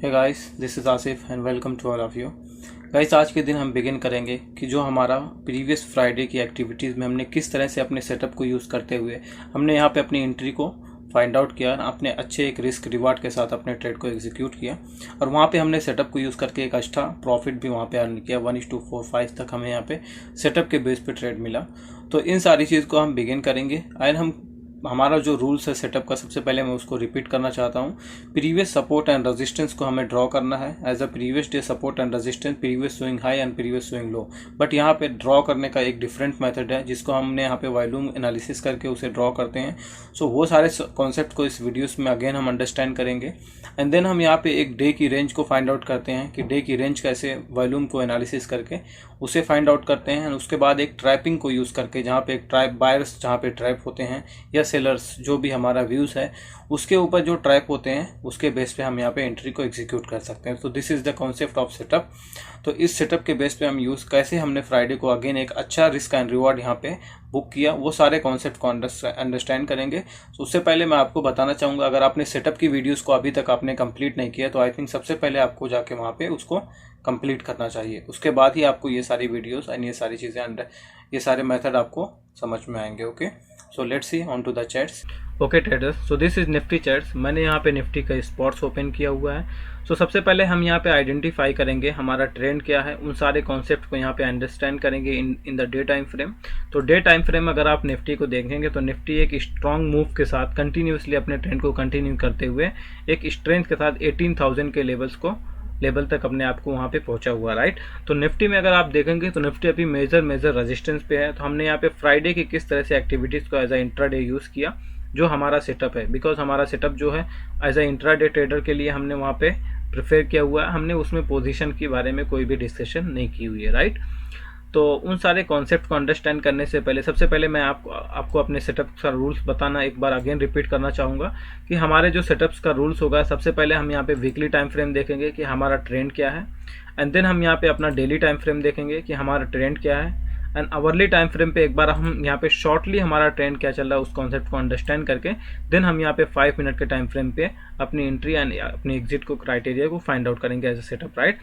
Hey guys, this is Asif and welcome to all of you. Guys, आज के दिन हम बिगिन करेंगे कि जो हमारा प्रीवियस फ्राइडे की एक्टिविटीज़ में हमने किस तरह से अपने सेटअप को यूज़ करते हुए हमने यहाँ पे अपनी एंट्री को फाइंड आउट किया, अपने अच्छे एक रिस्क रिवार्ड के साथ अपने ट्रेड को एग्जीक्यूट किया और वहाँ पे हमने सेटअप को यूज़ करके एक अच्छा प्रॉफिट भी वहाँ पे अर्न किया। 1:4-5 तक हमें यहाँ पे सेटअप के बेस पे ट्रेड मिला। तो इन सारी चीज़ को हम बिगिन करेंगे एंड हमारा जो रूल्स है सेटअप का, सबसे पहले मैं उसको रिपीट करना चाहता हूँ। प्रीवियस सपोर्ट एंड रेजिस्टेंस को हमें ड्रॉ करना है as a previous day support and resistance, previous swing high and previous swing low. But यहाँ पे ड्रॉ करने का एक डिफरेंट मेथड है जिसको हमने यहाँ पे वॉल्यूम एनालिसिस करके उसे ड्रॉ करते हैं। सो वो सारे कॉन्सेप्ट को इस वीडियोस में अगेन हम अंडरस्टैंड करेंगे एंड देन हम यहाँ पे एक डे की रेंज को फाइंड आउट करते हैं कि डे की रेंज कैसे वॉल्यूम को एनालिसिस करके उसे फाइंड आउट करते हैं। उसके बाद एक ट्रैपिंग को यूज़ करके जहाँ पे एक ट्रैप बायर्स जहाँ पे ट्रैप होते हैं या सेलर्स, जो भी हमारा व्यूज़ है उसके ऊपर जो ट्रैप होते हैं उसके बेस पे हम यहाँ पे एंट्री को एग्जीक्यूट कर सकते हैं। तो this is the concept of setup. तो इस सेटअप के बेस पे हम यूज़ कैसे हमने फ्राइडे को अगेन एक अच्छा रिस्क एंड रिवॉर्ड यहाँ पे बुक किया, वो सारे कॉन्सेप्ट को अंडरस्टैंड करेंगे। तो उससे पहले मैं आपको बताना चाहूँगा, अगर आपने सेटअप की वीडियोस को अभी तक आपने कंप्लीट नहीं किया तो आई थिंक सबसे पहले आपको जाके वहाँ पे उसको कंप्लीट करना चाहिए। उसके बाद ही आपको ये सारी वीडियोस एंड ये सारी चीज़ें ये सारे मेथड आपको समझ में आएंगे। Okay, so let's see on to the charts. Okay traders, so this is Nifty charts. मैंने यहाँ पे निफ्टी का स्पॉट्स ओपन किया हुआ है। सो सबसे पहले हम यहाँ पे आइडेंटिफाई करेंगे हमारा ट्रेंड क्या है, उन सारे कॉन्सेप्ट को यहाँ पे अंडरस्टैंड करेंगे in the day time frame. तो डे टाइम फ्रेम अगर आप निफ्टी को देखेंगे तो निफ्टी एक स्ट्रॉन्ग मूव के साथ कंटिन्यूसली अपने ट्रेंड को कंटिन्यू करते हुए एक स्ट्रेंथ के साथ 18,000 के लेवल तक अपने आप को वहाँ पे पहुंचा हुआ, राइट। तो निफ्टी में अगर आप देखेंगे तो निफ्टी अभी मेजर रेजिस्टेंस पे है। तो हमने यहाँ पे फ्राइडे की किस तरह से एक्टिविटीज़ को एज अ इंट्राडे यूज़ किया, जो हमारा सेटअप है, बिकॉज हमारा सेटअप जो है एज अ इंट्राडे ट्रेडर के लिए हमने वहाँ पे प्रेफर किया हुआ है। हमने उसमें पोजीशन के बारे में कोई भी डिस्कशन नहीं की हुई है, राइट। तो उन सारे कॉन्सेप्ट को अंडरस्टैंड करने से पहले सबसे पहले मैं आपको अपने सेटअप का रूल्स बताना एक बार अगेन रिपीट करना चाहूँगा कि हमारे जो सेटअप्स का रूल्स होगा, सबसे पहले हम यहाँ पे वीकली टाइम फ्रेम देखेंगे कि हमारा ट्रेंड क्या है एंड देन हम यहाँ पे अपना डेली टाइम फ्रेम देखेंगे कि हमारा ट्रेंड क्या है एंड आवरली टाइम फ्रेम पे एक बार हम यहाँ पे शॉर्टली हमारा ट्रेंड क्या चल रहा है उस कॉन्सेप्ट को अंडरस्टैंड करके देन हम यहाँ पे 5 मिनट के टाइम फ्रेम पे अपनी एंट्री एंड अपनी एग्जिट को क्राइटेरिया को फाइंड आउट करेंगे as a setup, right.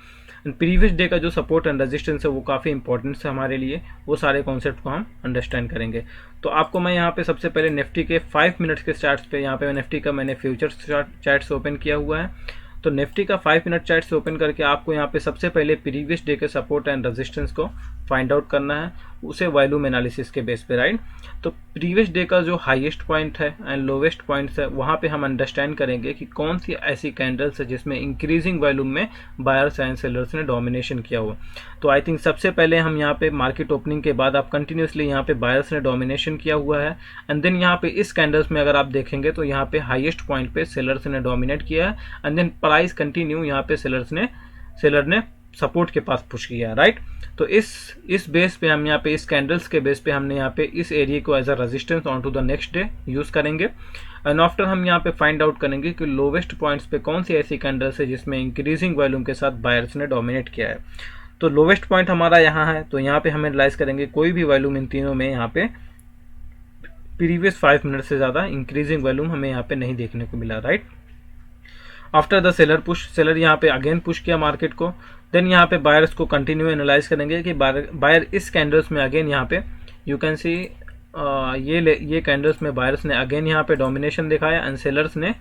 And previous day का जो सपोर्ट एंड रेजिस्टेंस है वो काफ़ी इंपॉर्टेंट है हमारे लिए, वो सारे कॉन्सेप्ट को हम अंडरस्टैंड करेंगे। तो आपको मैं यहाँ पे सबसे पहले निफ्टी के 5 मिनट्स के चार्ट्स पे यहाँ पे निफ्टी का मैंने फ्यूचर्स चार्ट्स ओपन किया हुआ है। तो निफ्टी का 5 मिनट चार्ट से ओपन करके आपको यहाँ पे सबसे पहले प्रीवियस डे के सपोर्ट एंड रेजिस्टेंस को फाइंड आउट करना है, उसे वॉल्यूम एनालिसिस के बेस पे, राइट। तो प्रीवियस डे का जो हाईएस्ट पॉइंट है एंड लोवेस्ट पॉइंट्स है वहाँ पे हम अंडरस्टैंड करेंगे कि कौन सी ऐसी कैंडल्स है जिसमें इंक्रीजिंग वॉल्यूम में बायर्स एंड सेलर्स ने डोमिनेशन किया हुआ। तो आई थिंक सबसे पहले हम यहाँ पे मार्केट ओपनिंग के बाद आप कंटिन्यूसली यहाँ पे बायर्स ने डोमिनेशन किया हुआ है एंड देन यहाँ पे इस कैंडल्स में अगर आप देखेंगे तो यहाँ पे हाईएस्ट पॉइंट पे सेलर्स ने डोमिनेट किया है एंड देन प्राइस कंटिन्यू यहाँ पे सेलर ने सपोर्ट के पास पुश किया, राइट। तो इस बेस पे हम यहाँ पे इस कैंडल्स के बेस पे हमने यहाँ पे इस एरिया को as a resistance on to the next day use करेंगे एंड आफ्टर हम यहाँ पे फाइंड आउट करेंगे कि लोवेस्ट पॉइंट्स पे कौन सी ऐसी कैंडल्स है जिसमें इंक्रीजिंग वॉल्यूम के साथ बायर्स ने डोमिनेट किया है। तो लोवेस्ट पॉइंट हमारा यहाँ है, तो यहाँ पे हम एनालाइज करेंगे कोई भी वॉल्यूम इन तीनों में यहाँ पे प्रीवियस 5 मिनट से ज़्यादा इंक्रीजिंग वॉल्यूम हमें यहाँ पे नहीं देखने को मिला, right. After the seller push, seller यहाँ पे अगेन पुश किया मार्केट को, देन यहाँ पे बायर्स को कंटिन्यू एनालाइज करेंगे कि बायर इस कैंडल्स में अगेन यहाँ पे यू कैन सी ये कैंडल्स में बायर्स ने अगेन यहाँ पे डोमिनेशन दिखाया एंड सेलर्स ने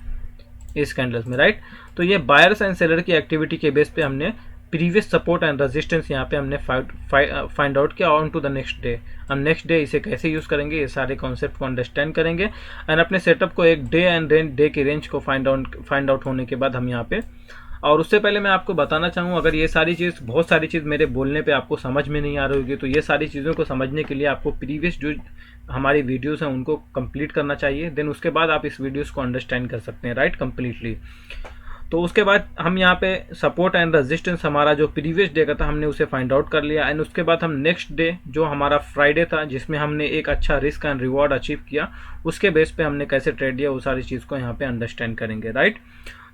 इस कैंडल्स में, राइट। तो ये बायर्स एंड सेलर की एक्टिविटी के बेस पे हमने प्रीवियस सपोर्ट एंड रेजिस्टेंस यहाँ पे हमने फाइंड आउट किया on to the next day. हम नेक्स्ट डे इसे कैसे यूज़ करेंगे, ये सारे कॉन्सेप्ट को अंडरस्टैंड करेंगे एंड अपने सेटअप को एक डे एंड डे की रेंज को फाइंड आउट होने के बाद हम यहाँ पे, और उससे पहले मैं आपको बताना चाहूँ, अगर ये सारी चीज़ बहुत सारी चीज़ मेरे बोलने पे आपको समझ में नहीं आ रही होगी तो ये सारी चीज़ों को समझने के लिए आपको प्रीवियस जो हमारी वीडियोस हैं उनको कंप्लीट करना चाहिए, देन उसके बाद आप इस वीडियोस को अंडरस्टैंड कर सकते हैं, राइट, कंप्लीटली। तो उसके बाद हम यहाँ पे सपोर्ट एंड रेजिस्टेंस हमारा जो प्रीवियस डे का था हमने उसे फाइंड आउट कर लिया एंड उसके बाद हम नेक्स्ट डे जो हमारा फ्राइडे था जिसमें हमने एक अच्छा रिस्क एंड रिवॉर्ड अचीव किया, उसके बेस पे हमने कैसे ट्रेड दिया वो सारी चीज़ को यहाँ पे अंडरस्टैंड करेंगे, राइट।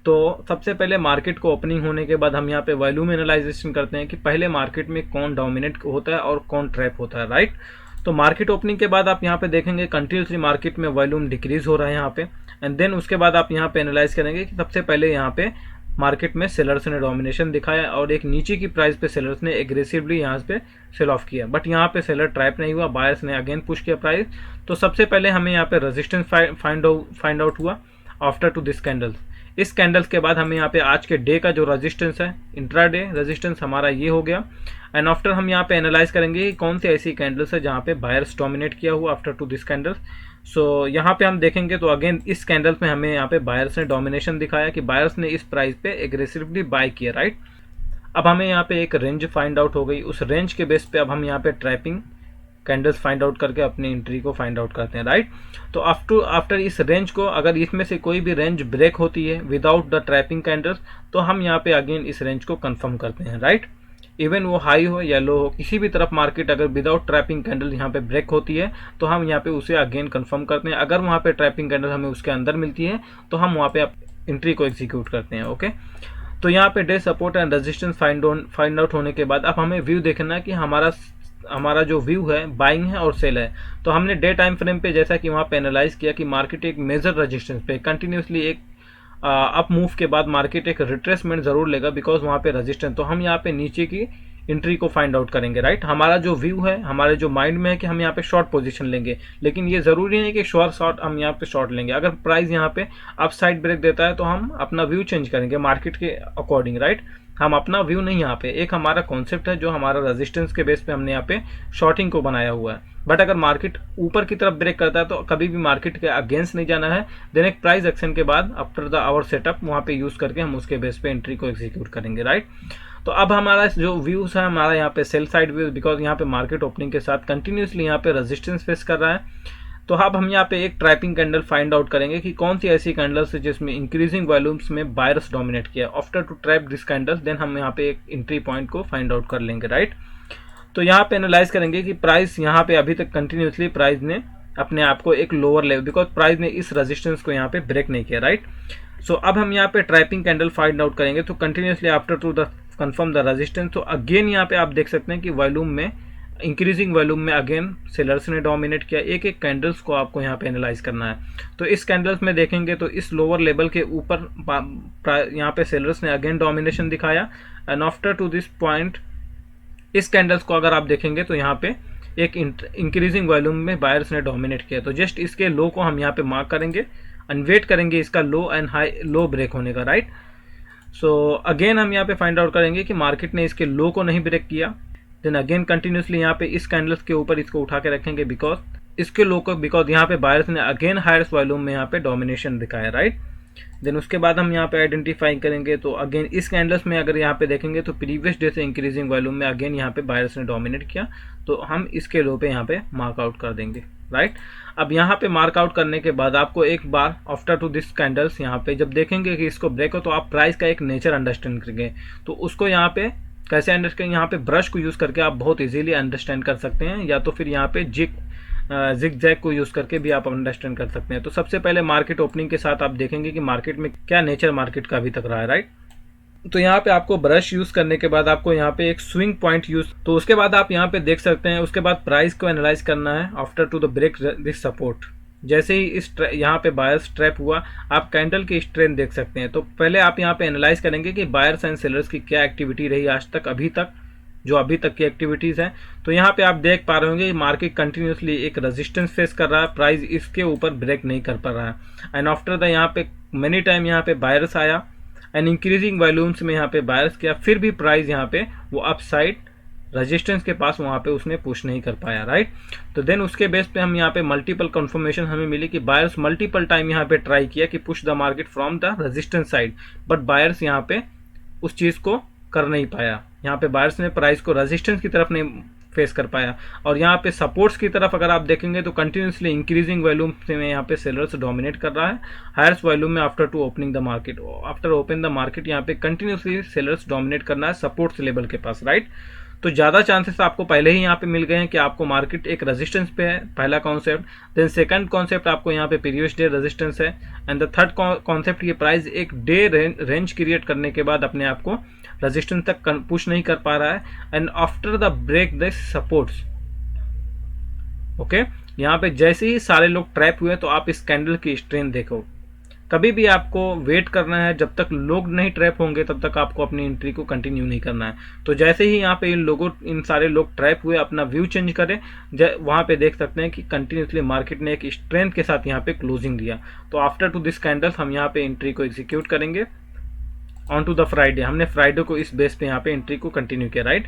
तो सबसे पहले मार्केट को ओपनिंग होने के बाद हम यहाँ पे वॉल्यूम एनालाइजेशन करते हैं कि पहले मार्केट में कौन डोमिनेट होता है और कौन ट्रैप होता है, राइट। तो मार्केट ओपनिंग के बाद आप यहाँ पे देखेंगे कंटिन्यूसली मार्केट में वॉल्यूम डिक्रीज हो रहा है यहाँ पे एंड देन उसके बाद आप यहाँ पे एनालाइज करेंगे कि सबसे पहले यहाँ पे मार्केट में सेलर्स ने डोमिनेशन दिखाया और एक नीचे की प्राइस पे सेलर्स ने एग्रेसिवली यहाँ पे सेल ऑफ किया, बट यहाँ पे सेलर ट्रैप नहीं हुआ, बायर्स ने अगेन पुश किया प्राइस। तो सबसे पहले हमें यहाँ पे रेजिस्टेंस फाइंड आउट हुआ आफ्टर टू दिस कैंडल्स। इस कैंडल्स के बाद हमें यहाँ पे आज के डे का जो रेजिस्टेंस है, इंट्राडे रेजिस्टेंस हमारा ये हो गया। एंड आफ्टर हम यहाँ पे एनालाइज करेंगे कि कौन सी ऐसी कैंडल्स है जहाँ पे बायर्स डोमिनेट किया हुआ आफ्टर टू दिस कैंडल्स। सो यहाँ पे हम देखेंगे तो अगेन इस कैंडल्स में हमें यहाँ पे बायर्स ने डोमिनेशन दिखाया कि बायर्स ने इस प्राइस पे एग्रेसिवली बाय किया, राइट। अब हमें यहाँ पे एक रेंज फाइंड आउट हो गई, उस रेंज के बेस पे अब हम यहाँ पे ट्रैपिंग कैंडल्स फाइंड आउट करके अपनी एंट्री को फाइंड आउट करते हैं, राइट। तो आफ्टर इस रेंज को, अगर इसमें से कोई भी रेंज ब्रेक होती है विदाउट द ट्रैपिंग कैंडल्स, तो हम यहाँ पे अगेन इस रेंज को कंफर्म करते हैं, राइट। इवन वो हाई हो या लो हो, किसी भी तरफ मार्केट अगर विदाउट ट्रैपिंग कैंडल यहाँ पे ब्रेक होती है तो हम यहाँ पे उसे अगेन कंफर्म करते हैं। अगर वहाँ पे ट्रैपिंग कैंडल हमें उसके अंदर मिलती है तो हम वहाँ पे एंट्री को एग्जीक्यूट करते हैं, ओके। तो यहाँ पे day support and resistance find out होने के बाद अब हमें व्यू देखना है कि हमारा जो व्यू है बाइंग है और सेल है। तो हमने डे टाइम फ्रेम पे जैसा कि वहाँ पे एनालाइज किया कि मार्केट एक मेजर रेजिस्टेंस पे कंटिन्यूसली एक अप मूव के बाद मार्केट एक रिट्रेसमेंट जरूर लेगा बिकॉज वहाँ पे रेजिस्टेंस। तो हम यहाँ पे नीचे की एंट्री को फाइंड आउट करेंगे, राइट। हमारा जो व्यू है, हमारे जो माइंड में है कि हम यहाँ पे शॉर्ट पोजीशन लेंगे, लेकिन ये जरूरी नहीं कि शॉर्ट हम यहाँ पे शॉर्ट लेंगे। अगर प्राइस यहाँ पे अप साइड ब्रेक देता है तो हम अपना व्यू चेंज करेंगे मार्केट के अकॉर्डिंग, राइट। हम अपना व्यू नहीं, यहाँ पे एक हमारा कॉन्सेप्ट है जो हमारा रेजिस्टेंस के बेस पे हमने यहाँ पे शॉर्टिंग को बनाया हुआ है। बट अगर मार्केट ऊपर की तरफ ब्रेक करता है तो कभी भी मार्केट के अगेंस्ट नहीं जाना है। देन एक प्राइस एक्शन के बाद आफ्टर द आवर सेटअप वहाँ पे यूज करके हम उसके बेस पे एंट्री को एग्जीक्यूट करेंगे, राइट। तो अब हमारा जो व्यूज है, हमारा यहाँ पे सेल साइड व्यूज, बिकॉज यहाँ पे मार्केट ओपनिंग के साथ कंटिन्यूसली यहाँ पे रेजिस्टेंस फेस कर रहा है। तो अब हम यहाँ पे एक ट्रैपिंग कैंडल फाइंड आउट करेंगे कि कौन सी ऐसी कैंडल्स है जिसमें इंक्रीजिंग वॉल्यूम्स में बायर्स डोमिनेट किया। After to trap this candles then हम यहाँ पे एक एंट्री पॉइंट को फाइंड आउट कर लेंगे, राइट। तो यहाँ पे एनालाइज करेंगे कि प्राइस यहाँ पे अभी तक कंटिन्यूसली प्राइस ने अपने आप को एक लोअर लेवल, बिकॉज प्राइस ने इस रेजिस्टेंस को यहाँ पे ब्रेक नहीं किया, राइट। सो अब हम यहाँ पे ट्रैपिंग कैंडल फाइंड आउट करेंगे। तो continuously after to the confirm the resistance, तो अगेन यहाँ पे आप देख सकते हैं कि वॉल्यूम में इंक्रीजिंग वॉल्यूम में अगेन सेलर्स ने डोमिनेट किया। एक एक कैंडल्स को आपको यहाँ पे एनालाइज करना है। तो इस कैंडल्स में देखेंगे तो इस लोअर लेवल के ऊपर यहाँ पे सेलर्स ने अगेन डोमिनेशन दिखाया। And after to this point इस कैंडल्स को अगर आप देखेंगे तो यहाँ पे एक इंक्रीजिंग वॉल्यूम में बायर्स ने डोमिनेट किया। तो जस्ट इसके लो को हम यहाँ पे मार्क करेंगे एंड वेट करेंगे इसका लो एंड हाई लो ब्रेक होने का, राइट। सो अगेन हम यहाँ पे फाइंड आउट करेंगे कि मार्केट ने इसके लो को नहीं ब्रेक किया। देन अगेन कंटिन्यूसली यहाँ पे इस कैंडल्स के ऊपर इसको उठा के रखेंगे बिकॉज इसके लो को, बिकॉज यहाँ पे बायर्स ने अगेन हायर वॉल्यूम में यहाँ पे डोमिनेशन दिखाया, राइट। देन उसके बाद हम यहाँ पे आइडेंटिफाई करेंगे। तो अगेन इस कैंडल्स में अगर यहाँ पे देखेंगे तो प्रीवियस डे से इंक्रीजिंग वॉल्यूम में अगेन यहाँ पे बायर्स ने डोमिनेट किया। तो हम इसके लो पे यहाँ पे मार्क आउट कर देंगे, राइट। अब यहाँ पे मार्क आउट करने के बाद आपको एक बार आफ्टर टू दिस कैंडल्स यहाँ पे जब देखेंगे कि इसको ब्रेक हो तो आप प्राइस का एक नेचर अंडरस्टैंड करेंगे। तो उसको यहाँ पे कैसे अंडरस्टैंड, यहाँ पे ब्रश को यूज करके आप बहुत इजीली अंडरस्टैंड कर सकते हैं, या तो फिर यहाँ पे जिग जैग को यूज करके भी आप अंडरस्टैंड कर सकते हैं। तो सबसे पहले मार्केट ओपनिंग के साथ आप देखेंगे कि मार्केट में क्या नेचर मार्केट का अभी तक रहा है, राइट। तो यहाँ पे आपको ब्रश यूज करने के बाद आपको यहाँ पे एक स्विंग पॉइंट यूज, तो उसके बाद आप यहाँ पे देख सकते हैं। उसके बाद प्राइस को एनालाइज करना है after to the break this support. जैसे ही इस यहाँ पे बायर्स ट्रैप हुआ, आप कैंडल की स्ट्रेंथ देख सकते हैं। तो पहले आप यहाँ पे एनालाइज करेंगे कि बायर्स एंड सेलर्स की क्या एक्टिविटी रही आज तक, अभी तक की एक्टिविटीज हैं। तो यहाँ पे आप देख पा रहे होंगे मार्केट कंटिन्यूसली एक रेजिस्टेंस फेस कर रहा है, प्राइस इसके ऊपर ब्रेक नहीं कर पा रहा है। एंड आफ्टर द यहाँ पे मेनी टाइम यहाँ पे बायर्स आया एंड इंक्रीजिंग वॉल्यूम्स में यहाँ पे बायर्स किया, फिर भी प्राइस यहाँ पे वो अपसाइड रेजिस्टेंस के पास वहाँ पे उसने पुश नहीं कर पाया, राइट। तो देन उसके बेस पे हम यहाँ पे मल्टीपल कंफर्मेशन हमें मिली कि बायर्स मल्टीपल टाइम यहाँ पे ट्राई किया कि push the market from the resistance side, but buyers यहाँ पे उस चीज़ को कर नहीं पाया। यहाँ पे बायर्स ने प्राइस को रेजिस्टेंस की तरफ नहीं फेस कर पाया। और यहाँ पे सपोर्ट्स की तरफ अगर आप देखेंगे तो कंटिन्यूसली इंक्रीजिंग वॉल्यूम में यहाँ पे सेलर्स डोमिनेट कर रहा है। हायर्स वॉल्यूम में after two opening the market, after open the market यहाँ पे कंटिन्यूसली सेलर्स डोमिनेट करना है सपोर्ट्स लेवल के पास, राइट। तो ज़्यादा चांसेस आपको पहले ही यहाँ पे मिल गए हैं कि आपको मार्केट एक रेजिस्टेंस पे है, पहला कॉन्सेप्ट। देन सेकंड कॉन्सेप्ट आपको यहाँ पे प्रीवियस डे रेजिस्टेंस है। एंड द थर्ड कॉन्सेप्ट ये प्राइस एक डे रेंज क्रिएट करने के बाद अपने आप को रेजिस्टेंस तक पुश नहीं कर पा रहा है। And after the break this supports, okay, यहाँ पे जैसे ही सारे लोग ट्रैप हुए तो आप इस कैंडल की स्ट्रेंथ देखो, कभी भी आपको वेट करना है, जब तक लोग नहीं ट्रैप होंगे तब तक आपको अपनी एंट्री को कंटिन्यू नहीं करना है। तो जैसे ही यहाँ पे इन सारे लोग ट्रैप हुए, अपना व्यू चेंज करें, वहाँ पे देख सकते हैं कि कंटिन्यूसली मार्केट ने एक स्ट्रेंथ के साथ यहाँ पे क्लोजिंग दिया। तो आफ्टर टू दिस कैंडल्स हम यहाँ पे एंट्री को एग्जीक्यूट करेंगे ऑन टू द फ्राइडे। हमने फ्राइडे को इस बेस पे यहाँ पे एंट्री को कंटिन्यू किया, राइट।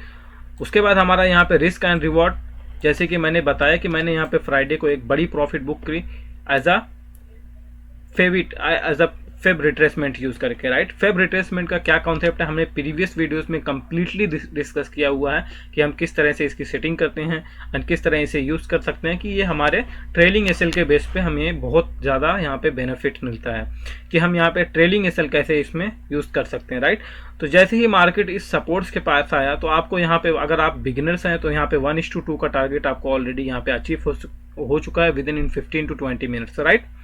उसके बाद हमारा यहाँ पे रिस्क एंड रिवॉर्ड, जैसे कि मैंने बताया कि मैंने यहाँ पे फ्राइडे को एक बड़ी प्रॉफिट बुक करी as a fib retracement use करके, राइट। फेब रिट्रेसमेंट का क्या कॉन्सेप्ट है, हमने प्रीवियस वीडियोस में कंप्लीटली डिस्कस किया हुआ है कि हम किस तरह से इसकी सेटिंग करते हैं और किस तरह इसे यूज कर सकते हैं कि ये हमारे ट्रेलिंग एसएल के बेस पे हमें बहुत ज़्यादा यहाँ पे बेनिफिट मिलता है कि हम यहाँ पे ट्रेलिंग एसएल कैसे इसमें यूज कर सकते हैं, राइट। तो जैसे ही मार्केट इस सपोर्ट्स के पास आया तो आपको यहाँ पे, अगर आप बिगिनर्स हैं तो यहाँ पे 1:2 का टारगेट आपको ऑलरेडी यहाँ पे अचीव हो चुका है with in 15 to 20 minutes, right.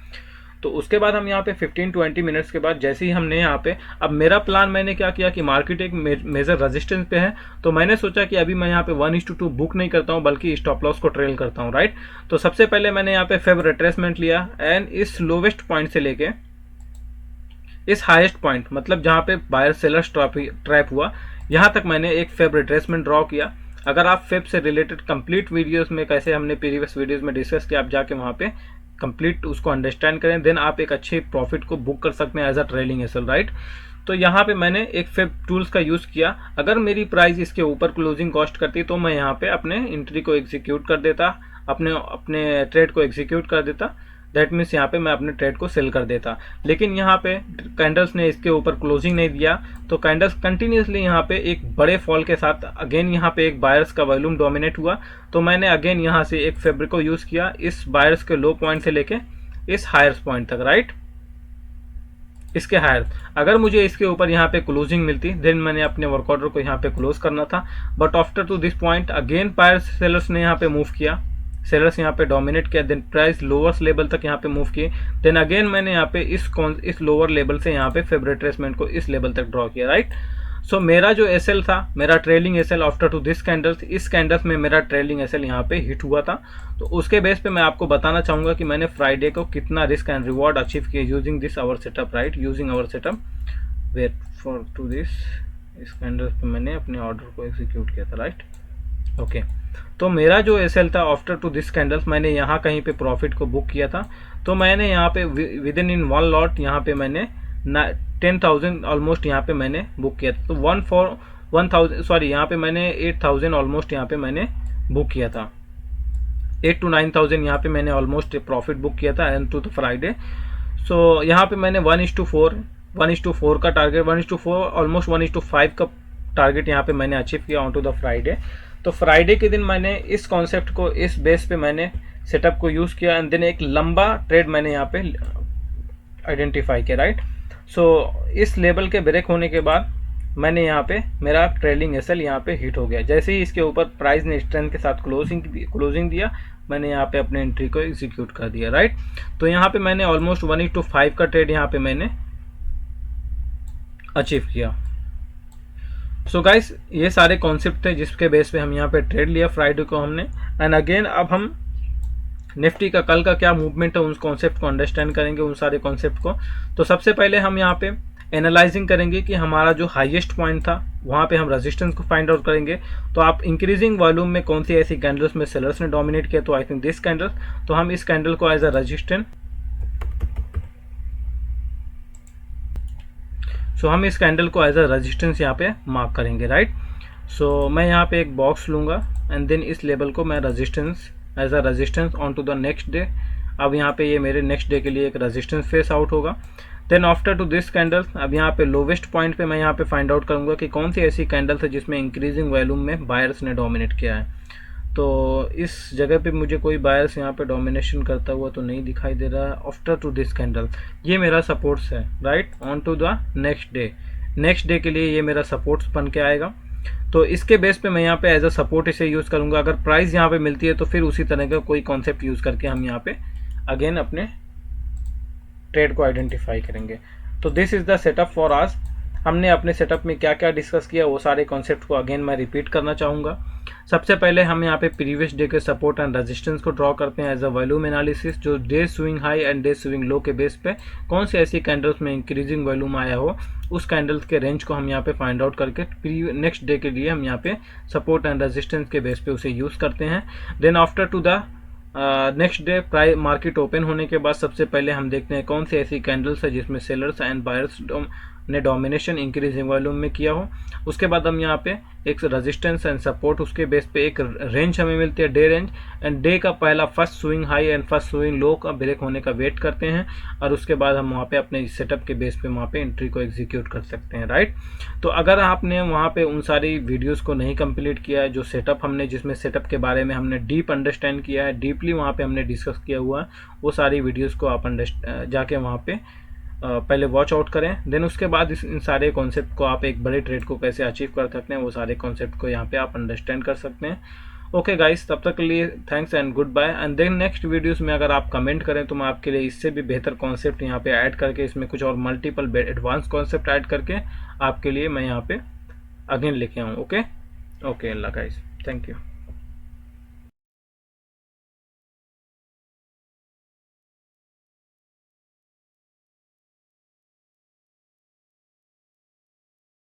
तो उसके बाद हम यहाँ पे 15-20 मिनट्स के बाद जैसे ही हमने यहाँ पे, अब मेरा प्लान मैंने क्या किया कि मार्केट एक मेजर रेजिस्टेंस पे है, तो मैंने सोचा कि अभी मैं यहाँ पे 1:2 बुक नहीं करता हूँ बल्कि स्टॉप लॉस को ट्रेल करता हूँ, राइट। तो सबसे पहले मैंने यहाँ पे फेब रिट्रेसमेंट लिया एंड इस लोवेस्ट पॉइंट से लेके इस हाईएस्ट पॉइंट, मतलब जहाँ पे बायर सेलर्स ट्रैप हुआ, यहाँ तक मैंने एक फेब रिट्रेसमेंट ड्रॉ किया। अगर आप फेब से रिलेटेड कंप्लीट वीडियोस में, कैसे हमने प्रीवियस वीडियोस में डिस्कस किया, आप जाके वहाँ पे कंप्लीट उसको अंडरस्टैंड करें, देन आप एक अच्छे प्रॉफिट को बुक कर सकते हैं as a trailing SL, right. तो यहाँ पे मैंने एक फेब टूल्स का यूज़ किया। अगर मेरी प्राइस इसके ऊपर क्लोजिंग कॉस्ट करती तो मैं यहाँ पे अपने एंट्री को एग्जीक्यूट कर देता, अपने ट्रेड को एग्जीक्यूट कर देता, दैट मीन्स यहाँ पे मैं अपने ट्रेड को सेल कर देता। लेकिन यहाँ पे कैंडल्स ने इसके ऊपर क्लोजिंग नहीं दिया, तो कैंडल्स कंटिन्यूसली यहाँ पे एक बड़े फॉल के साथ अगेन यहाँ पे एक बायर्स का वॉल्यूम डोमिनेट हुआ। तो मैंने अगेन यहाँ से एक फेब्रिक को यूज़ किया इस बायर्स के लो पॉइंट से लेके इस हायर पॉइंट तक, राइट, इसके हायर। अगर मुझे इसके ऊपर यहाँ पे क्लोजिंग मिलती देन मैंने अपने वर्क ऑर्डर को यहाँ पे क्लोज करना था, but after to this point again buyers sellers ने यहाँ पे मूव किया, सेलर्स यहाँ पे डोमिनेट किया, देन प्राइस लोअर्स लेवल तक यहाँ पे मूव किए, देन अगेन मैंने यहाँ पे इस लोअर लेवल से यहाँ पे फेब रिट्रेसमेंट को इस लेवल तक ड्रॉ किया, राइट। सो मेरा जो एसएल था, मेरा trailing SL after to this candles, इस कैंडल्स में मेरा ट्रेलिंग एसएल यहाँ पे हिट हुआ था। तो उसके बेस पे मैं आपको बताना चाहूँगा कि मैंने फ्राइडे को कितना रिस्क एंड रिवॉर्ड अचीव किया using this our setup, right, using our setup. Wait for to this, इस कैंडल्स पे मैंने अपने ऑर्डर को एग्जीक्यूट किया था, राइट, ओके। तो मेरा जो एसएल था आफ्टर टू दिस कैंडल्स, मैंने यहाँ कहीं पे प्रॉफिट को बुक किया था। तो मैंने यहाँ पे विद इन 1 लॉट यहाँ पे मैंने 10,000 ऑलमोस्ट यहाँ पे मैंने बुक किया था। तो 1,000 सॉरी, यहाँ पे मैंने 8,000 ऑलमोस्ट यहाँ पे मैंने बुक किया था, 8 to 9,000 यहाँ पे मैंने ऑलमोस्ट प्रॉफिट बुक किया था एंड टू द फ्राइडे। सो यहाँ पे मैंने 1:4 का टारगेट, 1:4 ऑलमोस्ट 1:5 का टारगेट यहाँ पे मैंने अचीव किया ऑन टू द फ्राइडे। तो फ्राइडे के दिन मैंने इस कॉन्सेप्ट को, इस बेस पे मैंने सेटअप को यूज़ किया एंड देन एक लंबा ट्रेड मैंने यहाँ पे आइडेंटिफाई किया, राइट। सो इस लेवल के ब्रेक होने के बाद मैंने यहाँ पे मेरा ट्रेलिंग एसएल यहाँ पे हिट हो गया। जैसे ही इसके ऊपर प्राइस ने स्ट्रेंथ के साथ क्लोजिंग दिया, मैंने यहाँ पे अपने एंट्री को एग्जीक्यूट कर दिया, राइट। तो यहाँ पे मैंने ऑलमोस्ट 1:5 का ट्रेड यहाँ पे मैंने अचीव किया। सो गाइस, ये सारे कॉन्सेप्ट थे जिसके बेस पे हम यहाँ पे ट्रेड लिया फ्राइडे को हमने। एंड अगेन अब हम निफ्टी का कल का क्या मूवमेंट है उस कॉन्सेप्ट को अंडरस्टैंड करेंगे, उन सारे कॉन्सेप्ट को। तो सबसे पहले हम यहाँ पे एनालाइजिंग करेंगे कि हमारा जो हाईएस्ट पॉइंट था वहाँ पे हम रेजिस्टेंस को फाइंड आउट करेंगे। तो आप इंक्रीजिंग वॉल्यूम में कौन सी ऐसी कैंडल्स में सेलर्स ने डोमिनेट किया, तो आई थिंक दिस कैंडल। तो हम इस कैंडल को एज अ रेजिस्टेंस, सो हम इस कैंडल को एज अ रेजिस्टेंस यहाँ पे मार्क करेंगे, राइट। सो मैं यहाँ पे एक बॉक्स लूँगा एंड देन इस लेवल को मैं resistance, as a resistance on to the next day. अब यहाँ पे ये मेरे नेक्स्ट डे के लिए एक रेजिस्टेंस फेस आउट होगा। Then after to this candle, अब यहाँ पे लोवेस्ट पॉइंट पे मैं यहाँ पे फाइंड आउट करूँगा कि कौन सी ऐसी कैंडल है जिसमें इंक्रीजिंग वॉल्यूम में बायर्स ने डोमिनेट किया है। तो इस जगह पे मुझे कोई बायर्स यहाँ पे डोमिनेशन करता हुआ तो नहीं दिखाई दे रहा है। आफ्टर टू दिस कैंडल ये मेरा सपोर्ट्स है, right, on to the next day के लिए ये मेरा सपोर्ट्स बन के आएगा। तो इसके बेस पे मैं यहाँ पे एज अ सपोर्ट इसे यूज़ करूँगा। अगर प्राइस यहाँ पे मिलती है तो फिर उसी तरह का कोई कॉन्सेप्ट यूज़ करके हम यहाँ पे अगेन अपने ट्रेड को आइडेंटिफाई करेंगे। तो this is the setup for आज हमने अपने सेटअप में क्या क्या डिस्कस किया वो सारे कॉन्सेप्ट को अगेन मैं रिपीट करना चाहूँगा। सबसे पहले हम यहाँ पे प्रीवियस डे के सपोर्ट एंड रेजिस्टेंस को ड्रॉ करते हैं एज अ वॉल्यूम एनालिसिस, जो day swing high and day swing low के बेस पे कौन सी ऐसी कैंडल्स में इंक्रीजिंग वॉल्यूम आया हो उस कैंडल्स के रेंज को हम यहाँ पे फाइंड आउट करके नेक्स्ट डे के लिए हम यहाँ पे सपोर्ट एंड रेजिस्टेंस के बेस पे उसे यूज़ करते हैं। Then after to the next day price market open होने के बाद सबसे पहले हम देखते हैं कौन सी ऐसी कैंडल्स है जिसमें सेलर्स एंड बायर्स ने डोमिनेशन इंक्रीजिंग वॉल्यूम में किया हो। उसके बाद हम यहाँ पे एक रेजिस्टेंस एंड सपोर्ट, उसके बेस पे एक रेंज हमें मिलती है डे रेंज, एंड डे का पहला first swing high and first swing low का ब्रेक होने का वेट करते हैं और उसके बाद हम वहाँ पे अपने सेटअप के बेस पे वहाँ पे एंट्री को एग्जीक्यूट कर सकते हैं, राइट। तो अगर आपने वहाँ पे उन सारी वीडियोस को नहीं कंप्लीट किया है, जो सेटअप हमने जिसमें सेटअप के बारे में हमने डीप अंडरस्टैंड किया है, डीपली वहाँ पे हमने डिस्कस किया हुआ है, वो सारी वीडियोज़ को आप जाके वहाँ पे पहले वॉच आउट करें। देन उसके बाद इन सारे कॉन्सेप्ट को आप एक बड़े ट्रेड को कैसे अचीव कर सकते हैं वो सारे कॉन्सेप्ट को यहाँ पे आप अंडरस्टैंड कर सकते हैं। ओके गाइस, तब तक के लिए thanks and goodbye. And then next videos में अगर आप कमेंट करें तो मैं आपके लिए इससे भी बेहतर कॉन्सेप्ट यहाँ पे ऐड करके, इसमें कुछ और मल्टीपल एडवांस कॉन्सेप्ट ऐड करके आपके लिए मैं यहाँ पे अगेन लेके आऊँ। Okay, Allah guys, thank you.